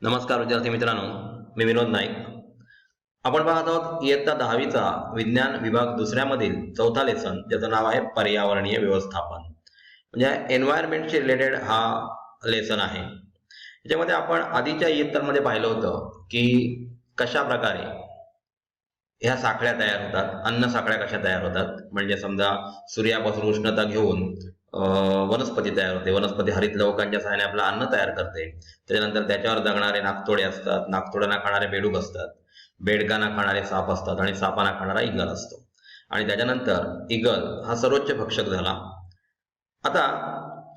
नमस्कार विद्यार्थी मित्रांनो, मी विनोद नाईक. आपण पाहत आहोत इयत्ता 10वीचा विज्ञान विभाग दुसऱ्यामधील चौथा लेसन, ज्याचं नाव आहे पर्यावरणीय व्यवस्थापन. म्हणजे एन्व्हायरमेंटशी रिलेटेड हा लेसन आहे. याच्यामध्ये आपण आधीच्या इयत्तांमध्ये पाहिलं होतं की कशा प्रकारे ह्या साखळ्या तयार होतात, अन्न साखळ्या कशा तयार होतात. म्हणजे समजा सूर्यापासून उष्णता घेऊन वनस्पती तयार होते, वनस्पती हरित लवकांच्या सहाय्याने आपलं अन्न तयार करते. त्याच्यानंतर त्याच्यावर जगणारे नाकतोडे असतात, नाकतोड्यांना खाणारे बेडूक असतात, बेडकांना खाणारे साप असतात आणि सापांना खाणारा इगल असतो. आणि त्याच्यानंतर इगल हा सर्वोच्च भक्षक झाला. आता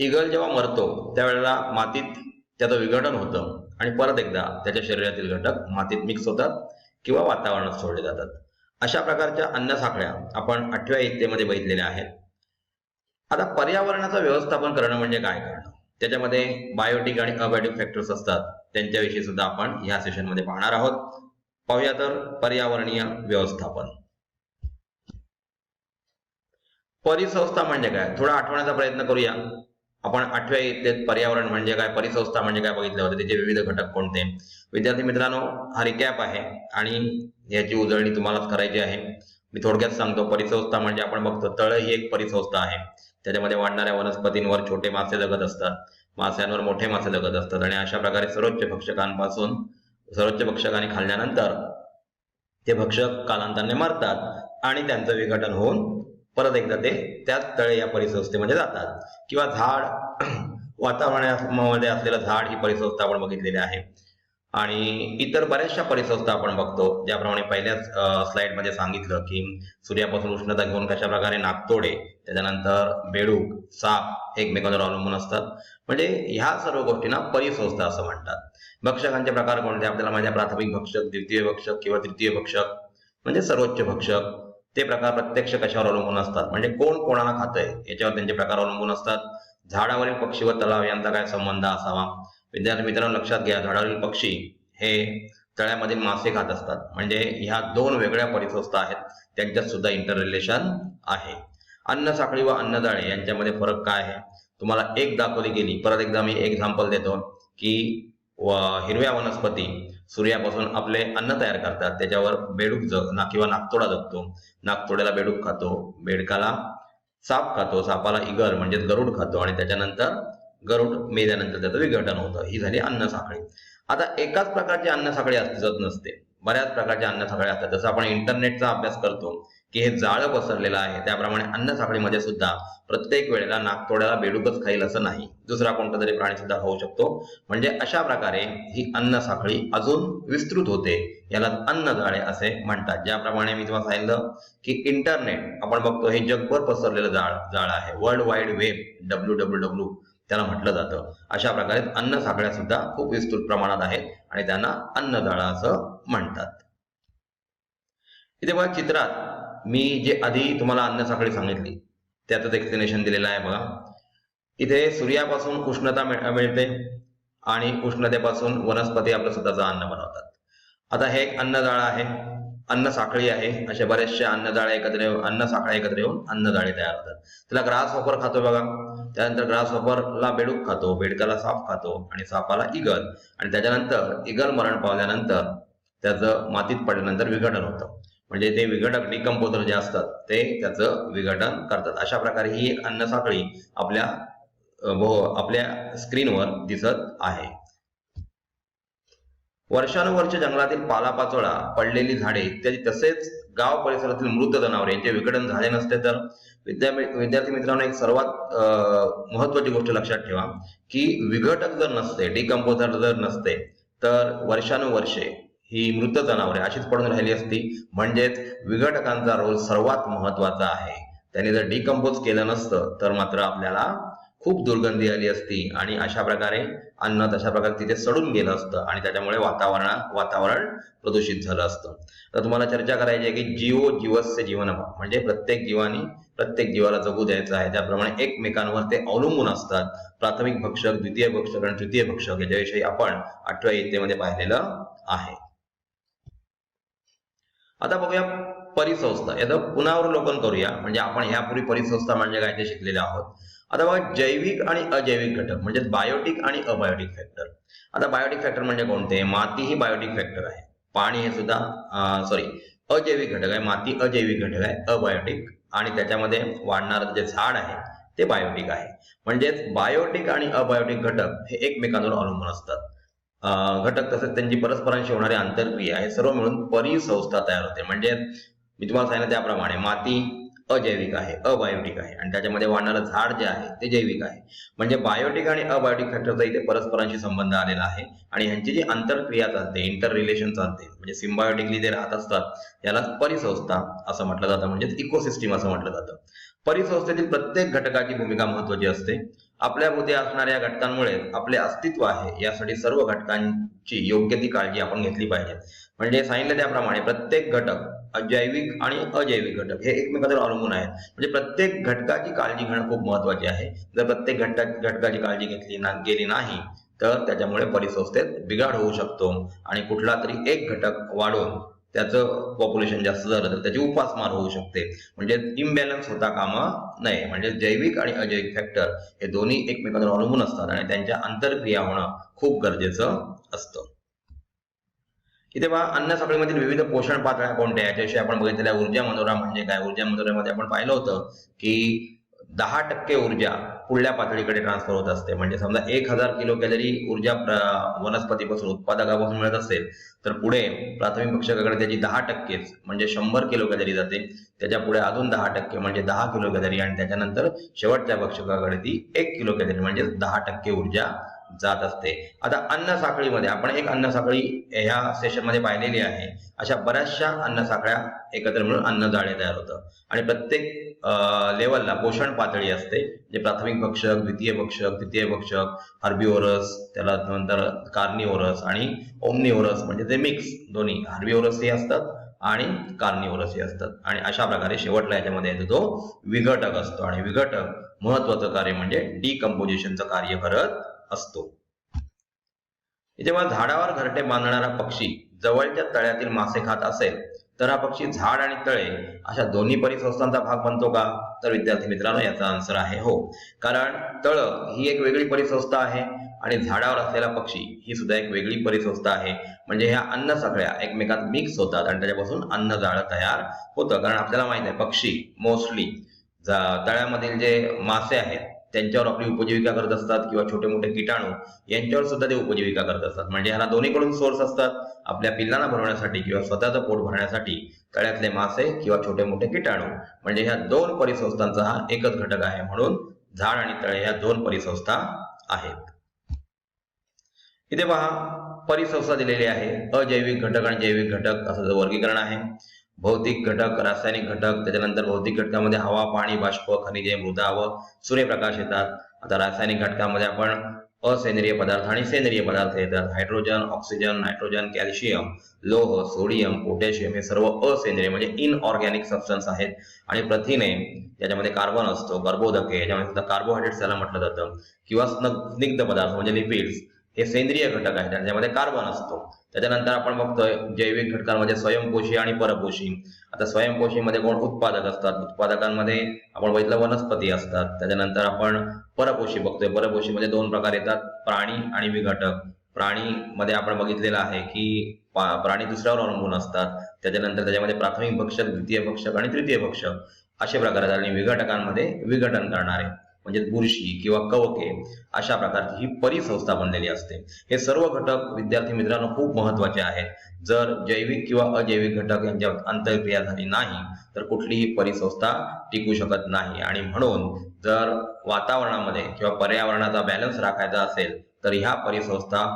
इगल जेव्हा मरतो त्यावेळेला मातीत त्याचं विघटन होतं आणि परत एकदा त्याच्या शरीरातील घटक मातीत मिक्स होतात किंवा वातावरणात सोडले जातात. अशा प्रकारच्या अन्न साखळ्या आपण 8व्या इयत्तेमध्ये बघितलेल्या आहेत. आता पर्यावरणाचं व्यवस्थापन करणं म्हणजे काय करणं, त्याच्यामध्ये बायोटिक आणि अबायोटिक फॅक्टर्स असतात, त्यांच्याविषयी सुद्धा आपण ह्या सेशनमध्ये पाहणार आहोत. पाहूया तर पर्यावरणीय व्यवस्थापन. परिसंस्था म्हणजे काय, थोडा आठवण्याचा प्रयत्न करूया. आपण 8व्या इयत्तेत पर्यावरण म्हणजे काय, परिसंस्था म्हणजे काय बघितले होते, त्याचे विविध घटक कोणते. विद्यार्थी मित्रांनो, हा रिकॅप आहे आणि याची उजळणी तुम्हालाच करायची आहे. मी थोडक्यात सांगतो. परिसंस्था म्हणजे आपण बघतो तळ ही एक परिसंस्था आहे. त्याच्यामध्ये वाढणाऱ्या वनस्पतींवर छोटे मासे जगत असतात, माशांवर मोठे मासे जगत असतात आणि अशा प्रकारे सर्वोच्च भक्षकांनी खाल्ल्यानंतर ते भक्षक कालांतराने मरतात आणि त्यांचं विघटन होऊन परत एकदा ते त्याच तळे या परिसंस्थेमध्ये जातात. किंवा झाड वातावरणामध्ये असलेलं झाड ही परिसंस्था आपण बघितलेली आहे. आणि इतर बऱ्याचशा परिसंस्था आपण बघतो, ज्याप्रमाणे पहिल्याच स्लाइडमध्ये सांगितलं की सूर्यापासून उष्णता घेऊन कशा प्रकारे नाकतोडे, त्याच्यानंतर बेडूक, साप एकमेकांवर अवलंबून असतात. म्हणजे ह्या सर्व गोष्टींना परिसंस्था असं म्हणतात. भक्षकांचे प्रकार कोणते आपल्याला माहिती आहे. प्राथमिक भक्षक, द्वितीय भक्षक किंवा तृतीय भक्षक म्हणजे सर्वोच्च भक्षक. ते प्रकार प्रत्यक्ष कशावर अवलंबून असतात, म्हणजे कोण कोणाला खातंय याच्यावर त्यांचे प्रकार अवलंबून असतात. झाडावरील पक्षी व तलाव यांचा काय संबंध असावा. विद्यार्थी मित्रांनो, लक्षात घ्या, झाडावरील पक्षी हे तळ्यामधील मासे खात असतात. म्हणजे ह्या दोन वेगळ्या परिसंस्था आहेत, त्यांच्यात सुद्धा इंटर रिलेशन आहे. अन्न साखळी व अन्नजाळे यांच्यामध्ये फरक काय आहे, तुम्हाला एक दाखवली गेली. परत एकदा मी एक एक्झाम्पल देतो की हिरव्या वनस्पती सूर्यापासून आपले अन्न तयार करतात, त्याच्यावर बेडूक किंवा नाकतोडा जगतो. नाकतोड्याला बेडूक खातो, बेडकाला साप खातो, सापाला इगल म्हणजेच गरुड खातो आणि त्याच्यानंतर गरुड मेल्यानंतर त्याचं विघटन होतं. ही झाली अन्न साखळी. आता एकाच प्रकारची अन्न साखळी अस्तित्वात नसते, बऱ्याच प्रकारच्या अन्न साखळ्या असतात. जसं आपण इंटरनेटचा अभ्यास करतो की हे जाळं पसरलेलं आहे, त्याप्रमाणे अन्न साखळीमध्ये सुद्धा प्रत्येक वेळेला नाकतोड्याला बेडूकच खाईल असं नाही, दुसरा कोणता तरी प्राणी सुद्धा खाऊ शकतो. म्हणजे अशा प्रकारे ही अन्न साखळी अजून विस्तृत होते. याला अन्नजाळे असे म्हणतात. ज्याप्रमाणे मी तुम्हाला सांगितलं की इंटरनेट आपण बघतो हे जगभर पसरलेलं जाळ आहे, वर्ल्ड वाईड वेब, WWW त्याला म्हटलं जातं. अशा प्रकारे अन्न साखळ्या सुद्धा खूप विस्तृत प्रमाणात आहेत आणि त्यांना अन्नजाळा असं म्हणतात. इथे बघा चित्रात मी जे आधी तुम्हाला अन्न साखळी सांगितली त्याचंच एक्सप्लेनेशन दिलेलं आहे. बघा, इथे सूर्यापासून उष्णता मिळते आणि उष्णतेपासून वनस्पती आपलं स्वतःचं अन्न बनवतात. आता हे एक अन्नजाळा आहे, अन्न साखळी आहे. अशा बऱ्याचशा अन्न साखळ्या एकत्र येऊन अन्नजाळे तयार होतात. त्याला ग्रास हॉपर खातो बघा, त्यानंतर ग्रास हॉपरला बेडूक खातो, बेडकाला साप खातो आणि सापाला इगल. आणि त्याच्यानंतर इगल मरण पावल्यानंतर त्याचं मातीत पडल्यानंतर विघटन होतं. म्हणजे ते विघटक डिकम्पोजर जे असतात ते त्याचं विघटन करतात. अशा प्रकारे ही एक अन्न साखळी आपल्या स्क्रीनवर दिसत आहे. वर्षानुवर्ष जंगलातील पालापाचोळा, पडलेली झाडे इत्यादी, तसेच गाव परिसरातील मृत जनावरे यांचे विघटन झाले नसते तर. विद्यार्थी मित्रांनो, एक सर्वात महत्वाची गोष्ट लक्षात ठेवा की विघटक जर नसते, डिकम्पोजर जर नसते तर वर्षानुवर्षे ही मृत जनावरे अशीच पडून राहिली असती. म्हणजेच विघटकांचा रोल सर्वात महत्वाचा आहे. त्यांनी जर डिकम्पोज केलं नसतं तर मात्र आपल्याला खूप दुर्गंधी आली असती आणि अशा प्रकारे अन्न तशा प्रकारे तिथे सडून गेलं असतं आणि त्याच्यामुळे वातावरण प्रदूषित झालं असतं. तर तुम्हाला चर्चा करायची आहे की जीवस्य जीवन, म्हणजे प्रत्येक जीवाला जगू द्यायचं आहे. त्याप्रमाणे एकमेकांवर ते अवलंबून असतात. प्राथमिक भक्षक, द्वितीय भक्षक आणि तृतीय भक्षक याच्याविषयी आपण 8व्या इयत्तेमध्ये पाहिलेलं आहे. आता बघूया परिसंस्था. याचं पुनरावलोकन करूया. म्हणजे आपण ह्यापूर्वी परिसंस्था म्हणजे काय ते शिकलेले आहोत. आता बघा जैविक आणि अजैविक घटक म्हणजे बायोटिक आणि अबायोटिक फॅक्टर. आता बायोटिक फॅक्टर म्हणजे कोणते? माती ही बायोटिक फॅक्टर आहे. पाणी हे सुद्धा अजैविक घटक आहे. माती अजैविक घटक आहे, अबायोटिक. आणि त्याच्यामध्ये वाढणारं जे झाड आहे ते बायोटिक आहे. म्हणजेच बायोटिक आणि अबायोटिक घटक हे एकमेकांवर अवलंबून असतात. घटक तसेच त्यांची परस्परांशी होणारी आंतरक्रिया हे सर्व मिळून परिसंस्था तयार होते. म्हणजे मी तुम्हाला सांगितलं त्याप्रमाणे माती अजैविक आहे, अबायोटिक आहे, आणि त्याच्यामध्ये वाढणारं झाड जे आहे ते जैविक आहे. म्हणजे बायोटिक आणि अबायोटिक फॅक्टरचा इथे परस्परांशी संबंध आलेला आहे. आणि यांची जी आंतरक्रिया चालते, इंटर रिलेशन चालते, म्हणजे सिम्बायोटिकली जे राहत असतात याला परिसंस्था असं म्हटलं जातं, म्हणजे इकोसिस्टीम असं म्हटलं जातं. परिसंस्थेतील प्रत्येक घटकाची भूमिका महत्वाची असते. आपल्याभोवती असणाऱ्या घटकांमुळे आपले अस्तित्व आहे, यासाठी सर्व घटकांची योग्य ती काळजी आपण घेतली पाहिजे. म्हणजे सांगितलं त्याप्रमाणे प्रत्येक घटक जैविक आणि अजैविक घटक हे एकमेकांवर अवलंबून आहेत. म्हणजे प्रत्येक घटकाची काळजी घेणं खूप महत्वाची आहे. जर प्रत्येक घटकाची काळजी गेली नाही तर त्याच्यामुळे परिसंस्थेत बिघाड होऊ शकतो आणि कुठला तरी एक घटक वाढून त्याचं पॉप्युलेशन जास्त झालं तर त्याची उपासमार होऊ शकते. म्हणजे इम्बॅलन्स होता कामा नये. म्हणजे जैविक आणि अजैविक फॅक्टर हे दोन्ही एकमेकांवर अवलंबून असतात आणि त्यांच्या आंतरक्रिया होणं खूप गरजेचं असतं. इथे पहा अन्न साखळीमधील विविध पोषण पातळ्या कोणत्या याच्याविषयी आपण बघितलेल्या. ऊर्जा मनोरा म्हणजे काय? ऊर्जा मनोऱ्यामध्ये आपण पाहिलं होतं की 10% ऊर्जा पुढल्या पातळीकडे ट्रान्सफर होत असते. म्हणजे समजा 1000 किलो कॅलरी ऊर्जा वनस्पतीपासून उत्पादकापासून मिळत असेल तर पुढे प्राथमिक भक्षकाकडे त्याची 10%च म्हणजे 100 किलो कॅलरी जाते. त्याच्या पुढे अजून 10% म्हणजे 10 किलो कॅलरी, आणि त्याच्यानंतर शेवटच्या भक्षकाकडे ती 1 किलो कॅलरी म्हणजे 10% ऊर्जा जात असते. आता अन्न साखळीमध्ये आपण एक अन्न साखळी ह्या सेशन मध्ये पाहिलेली आहे. अशा बऱ्याचशा अन्न साखळ्या एकत्र मिळून अन्न जाळे तयार होतं आणि प्रत्येक लेवलला पोषण पातळी असते. जे प्राथमिक भक्षक, द्वितीय भक्षक, तृतीय भक्षक, हर्बिओरस, त्याला नंतर कार्निओरस आणि ओमनिओरस म्हणजे ते मिक्स दोन्ही हर्बिओरस ही असतात आणि कार्निओरस ही असतात. आणि अशा प्रकारे शेवटला याच्यामध्ये येतो तो विघटक असतो. आणि विघटक महत्वाचं कार्य म्हणजे डिकम्पोजिशनचं कार्य करत असतो. जेव्हा झाडावर घरटे बांधणारा पक्षी जवळच्या तळ्यातील मासे खात असेल तर हा पक्षी झाड आणि तळे अशा दोन्ही परिसंस्थांचा भाग बनतो का? तर विद्यार्थी मित्रांनो याचा आन्सर आहे हो. कारण तळ ही एक वेगळी परिसंस्था आहे आणि झाडावर असलेला पक्षी ही सुद्धा एक वेगळी परिसंस्था आहे. म्हणजे ह्या अन्न साखळ्या एकमेकात मिक्स होतात आणि त्याच्यापासून अन्न जाळं तयार होतं. कारण आपल्याला माहित आहे पक्षी मोस्टली तळ्यामधील जे मासे आहेत त्यांच्यावर आपली उपजीविका करत असतात किंवा छोटे मोठे किटाणू यांच्यावर सुद्धा ते उपजीविका करत असतात. म्हणजे ह्याला दोन्हीकडून सोर्स असतात. आपल्या पिल्लांना भरवण्यासाठी किंवा स्वतःचं पोट भरण्यासाठी तळ्यातले मासे किंवा छोटे मोठे किटाणू. म्हणजे ह्या दोन परिसंस्थांचा हा एकच घटक आहे. म्हणून झाड आणि तळे ह्या दोन परिसंस्था आहेत. इथे पहा परिसंस्था दिलेली आहे. अजैविक घटक आणि जैविक घटक असं वर्गीकरण आहे. भौतिक घटक, रासायनिक घटक, त्याच्यानंतर भौतिक घटकामध्ये हवा, पाणी, बाष्प, खनिजे, मृदा व सूर्यप्रकाश येतात. आता रासायनिक घटकामध्ये आपण असेंद्रिय पदार्थ आणि सेंद्रिय पदार्थ येतात. हायड्रोजन, ऑक्सिजन, नायट्रोजन, कॅल्शियम, लोह, सोडियम, पोटॅशियम हे सर्व असेंद्रिय म्हणजे इनऑर्गॅनिक सबस्टन्स आहेत. आणि प्रथिने त्याच्यामध्ये कार्बन असतो, कर्बोदके याच्यामध्ये सुद्धा कार्बोहायड्रेट्स त्याला म्हटलं जातं, किंवा स्निग्ध पदार्थ म्हणजे लिपिड्स हे सेंद्रिय घटक आहेत त्याच्यामध्ये कार्बन असतो. त्याच्यानंतर आपण बघतोय जैविक घटकांमध्ये स्वयंपोषी आणि परपोषी. आता स्वयंपोषीमध्ये कोण? उत्पादक असतात. उत्पादकांमध्ये आपण बघितलं वनस्पती असतात. त्याच्यानंतर आपण परपोषी बघतोय. परपोषीमध्ये दोन प्रकार येतात, प्राणी आणि विघटक. प्राणीमध्ये आपण बघितलेलं आहे की प्राणी दुसऱ्यावर अवलंबून असतात. त्याच्यानंतर त्याच्यामध्ये प्राथमिक भक्षक, द्वितीय भक्षक आणि तृतीय भक्षक असे प्रकार आहेत. आणि विघटकांमध्ये विघटन करणारे म्हणजे बुरशी किंवा कवके अशा प्रकारची ही परिसंस्था बनलेली असते. हे सर्व घटक विद्यार्थी मित्रांनो खूप महत्वाचे आहेत. जर जैविक किंवा अजैविक घटक यांच्यात आंतरक्रिया झाली नाही तर कुठलीही परिसंस्था टिकू शकत नाही. आणि म्हणून जर वातावरणामध्ये किंवा पर्यावरणाचा बॅलन्स राखायचा असेल तर ह्या परिसंस्था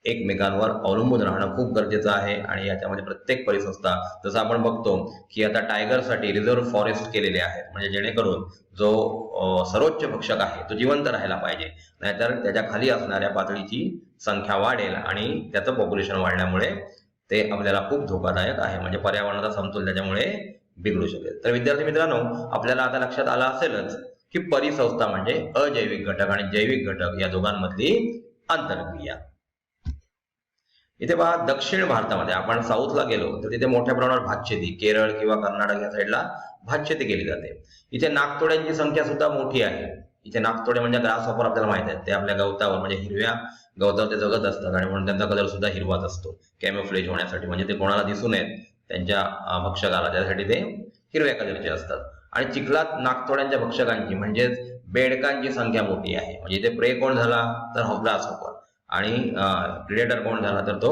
एकमेकांवर अवलंबून राहणं खूप गरजेचं आहे. आणि याच्यामध्ये प्रत्येक परिसंस्था, जसं आपण बघतो की आता टायगरसाठी रिझर्व्ह फॉरेस्ट केलेले आहेत, म्हणजे जेणेकरून जो सर्वोच्च भक्षक आहे तो जिवंत राहायला पाहिजे. नाहीतर त्याच्या खाली असणाऱ्या पातळीची संख्या वाढेल आणि त्याचं पॉप्युलेशन वाढल्यामुळे ते आपल्याला खूप धोकादायक आहे. म्हणजे पर्यावरणाचा समतोल त्याच्यामुळे बिघडू शकेल. तर विद्यार्थी मित्रांनो आपल्याला आता लक्षात आलं असेलच की परिसंस्था म्हणजे अजैविक घटक आणि जैविक घटक या दोघांमधली आंतरक्रिया. इथे पहा दक्षिण भारतामध्ये आपण साऊथला गेलो तर तिथे मोठ्या प्रमाणावर भातशेती, केरळ किंवा कर्नाटक या साईडला भातशेती केली जाते. इथे नागतोड्यांची संख्या सुद्धा मोठी आहे. इथे नाकतोडे म्हणजे ग्रास हॉपर आपल्याला माहित आहे, ते आपल्या गवतावर म्हणजे हिरव्या गवतावर ते जगत असतात आणि म्हणून त्यांचा कलर सुद्धा हिरवाच असतो, कॅमोफ्लेज होण्यासाठी, म्हणजे ते कोणाला दिसू नयेत त्यांच्या भक्षकाला, त्यासाठी ते हिरव्या कलरचे असतात. आणि चिखलात नाकतोड्यांच्या भक्षकांची म्हणजेच बेडकांची संख्या मोठी आहे. म्हणजे इथे प्रे कोण झाला तर ग्रास हॉपर आणि प्रिडेटर कोण झाला तर तो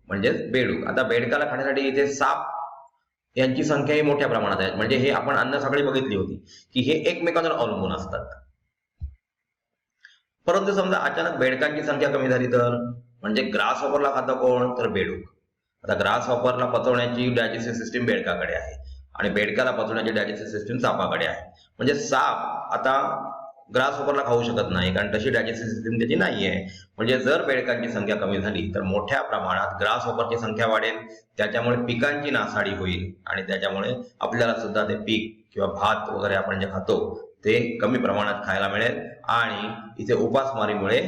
म्हणजेच बेडूक. आता बेडकाला खाण्यासाठी इथे साप यांची संख्याही मोठ्या प्रमाणात आहे. म्हणजे हे आपण अन्न साखळी बघितली होती की हे एकमेकांवर अवलंबून असतात. परंतु समजा अचानक बेडकांची संख्या कमी झाली तर, म्हणजे ग्रास हॉपरला खातं कोण तर बेडूक. आता ग्रास हॉपरला पचवण्याची डायजेस्टिव्ह सिस्टीम बेडकाकडे आहे आणि बेडकाला पचवण्याची डायजेस्टिव्ह सिस्टीम सापाकडे आहे. म्हणजे साप आता ग्रास हॉपरला खाऊ शकत नाही कारण तशी डायजेस्टिव्ह सिस्टीम त्याची नाही आहे. म्हणजे जर बेडकांची संख्या कमी झाली तर मोठ्या प्रमाणात ग्रास हॉपरची संख्या वाढेल, त्याच्यामुळे पिकांची नासाडी होईल आणि त्याच्यामुळे आपल्याला सुद्धा ते पीक किंवा भात वगैरे आपण जे खातो ते कमी प्रमाणात खायला मिळेल आणि इथे उपासमारीमुळे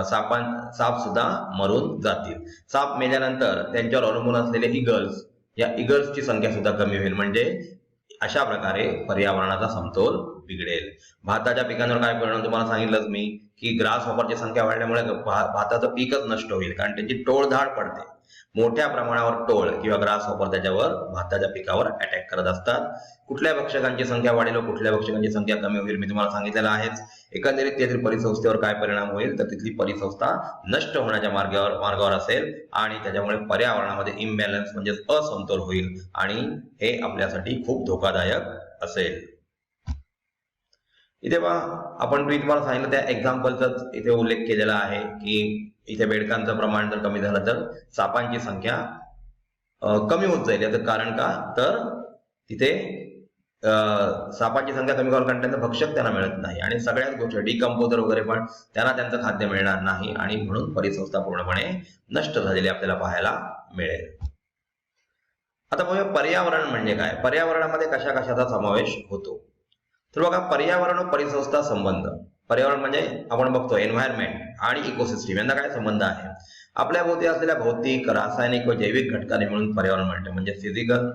साप सुद्धा मरून जातील. साप मेल्यानंतर त्यांच्यावर अवलंबून असलेले इगल्स, या इगल्सची संख्या सुद्धा कमी होईल. म्हणजे अशा प्रकारे पर्यावरणाचा समतोल बिघडेल. भाताच्या पिकांवर काय परिणाम तुम्हाला सांगितलंच मी की ग्रास हॉपरची संख्या वाढल्यामुळे भाताचं पीकच नष्ट होईल कारण त्याची टोळधाड पडते. मोठ्या प्रमाणावर टोळ किंवा ग्रास हॉपर त्याच्यावर भाताच्या पिकावर अटॅक करत असतात. कुठल्या भक्षकांची संख्या वाढेल व कुठल्या भक्षकांची संख्या कमी होईल मी तुम्हाला सांगितलेलं आहेच. एकंदरीत तेथील परिसंस्थेवर काय परिणाम होईल तर तिथली परिसंस्था नष्ट होण्याच्या मार्गावर असेल आणि त्याच्यामुळे पर्यावरणामध्ये इम्बॅलन्स म्हणजे असमतोल होईल आणि हे आपल्यासाठी खूप धोकादायक असेल. इथे आपण मी तुम्हाला सांगितलं त्या एक्झाम्पलचाच इथे उल्लेख केलेला आहे की इथे बेडकांचं प्रमाण जर कमी झालं तर सापांची संख्या कमी होत जाईल. याचं कारण का तर तिथे सापांची संख्या कमी होईल कारण त्यांचं भक्षक त्यांना मिळत नाही आणि सगळ्याच गोष्टी डिकम्पोजर वगैरे पण त्यांना त्यांचं खाद्य मिळणार नाही आणि म्हणून परिसंस्था पूर्णपणे नष्ट झालेली आपल्याला पाहायला मिळेल. आता बघूया पर्यावरण म्हणजे काय. पर्यावरणामध्ये कशा कशाचा समावेश होतो तर बघा, पर्यावरण व परिसंस्था संबंध. पर्यावरण म्हणजे आपण बघतो एन्व्हायरमेंट आणि इकोसिस्टीम यांना काय संबंध आहे. आपल्या भोवती असलेल्या भौतिक, रासायनिक व जैविक घटकांनी मिळून पर्यावरण म्हणते. म्हणजे फिजिकल,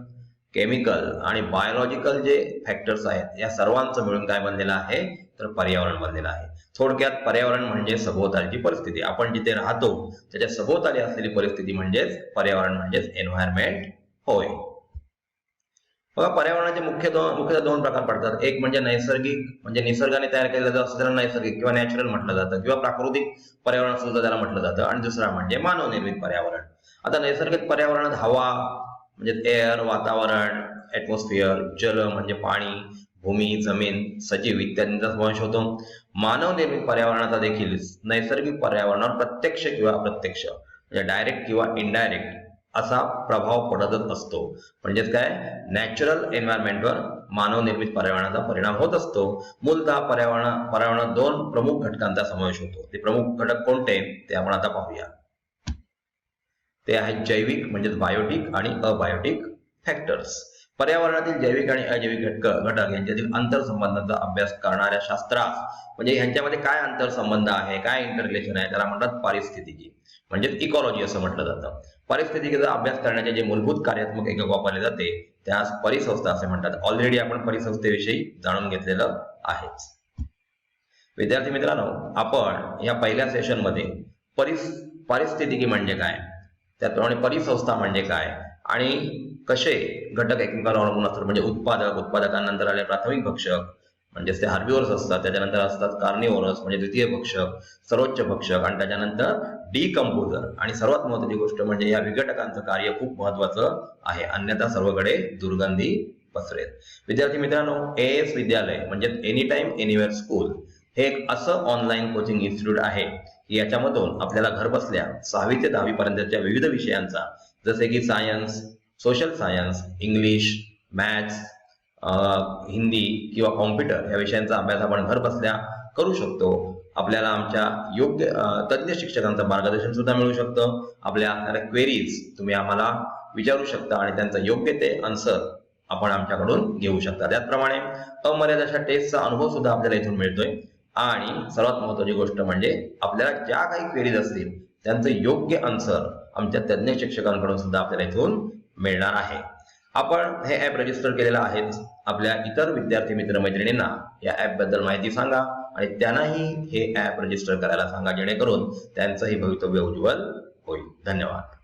केमिकल आणि बायोलॉजिकल जे फॅक्टर्स आहेत या सर्वांचं मिळून काय बनलेलं आहे तर पर्यावरण बनलेलं आहे. थोडक्यात पर्यावरण म्हणजे सभोवतालची परिस्थिती. आपण जिथे राहतो त्याच्या सभोवताली असलेली परिस्थिती म्हणजेच पर्यावरण म्हणजेच एन्व्हायरमेंट होय. बघा, पर्यावरणाचे मुख्य दोन प्रकार पडतात. एक म्हणजे नैसर्गिक, म्हणजे निसर्गाने तयार केलेलं असं त्याला नैसर्गिक किंवा नॅचरल म्हटलं जातं किंवा प्राकृतिक पर्यावरण सुद्धा त्याला म्हटलं जातं. आणि दुसरा म्हणजे मानव निर्मित पर्यावरण. आता नैसर्गिक पर्यावरणात हवा म्हणजे एअर, वातावरण, ऍटमॉस्फिअर, जल म्हणजे पाणी, भूमी, जमीन, सजीव इत्यादींचा समावेश होतो. मानव निर्मित पर्यावरणाचा देखील नैसर्गिक पर्यावरणावर प्रत्यक्ष किंवा अप्रत्यक्ष म्हणजे डायरेक्ट किंवा इनडायरेक्ट असा प्रभाव पडतच असतो. म्हणजेच काय, नॅचरल एन्व्हायरमेंटवर मानव निर्मित पर्यावरणाचा परिणाम होत असतो. मूलतः पर्यावरणात दोन प्रमुख घटकांचा समावेश होतो. ते प्रमुख घटक कोणते ते आपण आता पाहूया. ते आहेत जैविक म्हणजेच बायोटिक आणि अबायोटिक फॅक्टर्स. पर्यावरणातील जैविक आणि अजैविक घटक यांच्यातील आंतरसंबंधांचा अभ्यास करणाऱ्या शास्त्रास म्हणजे ह्यांच्यामध्ये काय आंतरसंबंध आहे, काय इंटररिलेशन आहे, त्याला म्हणतात पारिस्थितिकी म्हणजेच इकॉलॉजी असं म्हटलं जातं. पारिस्थितिकीचा अभ्यास करण्याचे जे मूलभूत कार्यात्मक एकक वापरले जाते त्यास परिसंस्था असे म्हणतात. ऑलरेडी आपण परिसंस्थेविषयी जाणून घेतलेलं आहेच. विद्यार्थी मित्रांनो, आपण या पहिल्या सेशनमध्ये पारिस्थितिकी म्हणजे काय, त्याचप्रमाणे परिसंस्था म्हणजे काय आणि कसे घटक एकमेकांवर अवलंबून असतात. म्हणजे उत्पादकांनंतर आले प्राथमिक भक्षक म्हणजेच ते हार्बिव्हर्स असतात, त्याच्यानंतर असतात कार्निव्होरस म्हणजे द्वितीय भक्षक, सर्वोच्च भक्षक आणि त्याच्यानंतर डिकम्पोजर. आणि सर्वात महत्त्वाची गोष्ट म्हणजे या विघटकांचं कार्य खूप महत्त्वाचं आहे, अन्यथा सर्वकडे दुर्गंधी पसरेल. विद्यार्थी मित्रांनो, AS विद्यालय म्हणजे एनी टाइम एनिवेअर स्कूल हे एक असं ऑनलाईन कोचिंग इन्स्टिट्यूट आहे की याच्यामधून आपल्याला घरबसल्या 6वी ते 10वी पर्यंतच्या विविध विषयांचा जसे की science, social science, English, maths, Hindi किंवा कॉम्प्युटर या विषयांचा अभ्यास आपण घर बसल्या करू शकतो. आपल्याला आमच्या योग्य तज्ञ शिक्षकांचं मार्गदर्शन सुद्धा मिळू शकतं. आपल्या असणाऱ्या क्वेरीज तुम्ही आम्हाला विचारू शकता आणि त्यांचं योग्य ते आन्सर आपण आमच्याकडून घेऊ शकता. त्याचप्रमाणे अमर्याद अशा टेस्टचा अनुभव सुद्धा आपल्याला इथून मिळतोय. आणि सर्वात महत्त्वाची गोष्ट म्हणजे आपल्याला ज्या काही क्वेरीज असतील त्यांचं योग्य आन्सर आमच्या तज्ञ शिक्षकांकडून सुद्धा आपल्याला इथून मिळणार आहे. आपण हे ऍप रजिस्टर केलेलं आहेच. आपल्या इतर विद्यार्थी मित्रमैत्रिणींना या ऍप बद्दल माहिती सांगा आणि त्यांनाही हे ऍप रजिस्टर करायला सांगा, जेणेकरून त्यांचंही भवितव्य उज्ज्वल होईल. धन्यवाद.